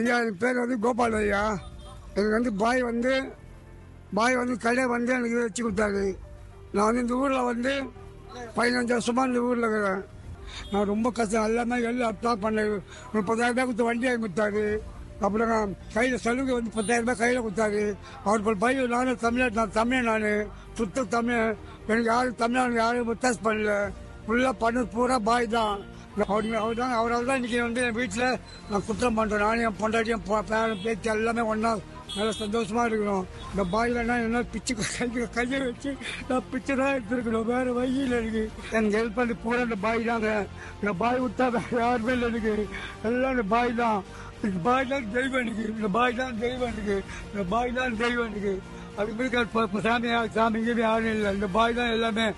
ஐயா என் பேர் கோபால் ஐயா. எனக்கு பாய் கடை எனக்கு வச்சு கொடுத்தாரு. நான் இந்த ஊரில் 15 வருஷமாக இந்த ஊரில் இருக்கிறேன். நான் ரொம்ப கஷ்டம் எல்லாமே அப்ளை பண்ணேன். 30,000 ரூபாய் கொடுத்து வண்டி வாங்கி கொடுத்தாரு. அப்புறம் கையில் சலுகை 10,000 ரூபாய் கையில் கொடுத்தாரு. அவர் பாய் நான் தமிழன் நான் சுத்த தமிழ். எனக்கு யாரும் தமிழ் யாரும் வித்தியாசம் பண்ணல. ஃபுல்லாக பண்ணது பூரா பாய் தான். அவரால் தான் இன்றைக்கி என் வீட்டில் நான் குற்றம் பண்ணுறேன். நானும் என் பொண்டாட்டியும் பேரன் பேச்சு எல்லாமே ஒன்றா நல்லா சந்தோஷமாக இருக்கணும். இந்த பாயிலன்னா என்ன பிச்சு கையை வச்சு நான் பிச்சு தான் எடுத்துருக்கணும். வேறு வழியில் இருக்குது. எனக்கு ஹெல்ப் பண்ணி பூரா இந்த பாய் தாங்க. இந்த பாய் விட்டா வேறு யாருமே இல்லை. எனக்கு எல்லாம் இந்த பாய் தான். இந்த பாய் தான் தெய்வம். எனக்கு இந்த பாய் தான் தெய்வம். எனக்கு இந்த பாய் தான் தெய்வம். எனக்கு அதுக்கு சாமி யாரும் இல்லை. இந்த பாய் தான் எல்லாமே.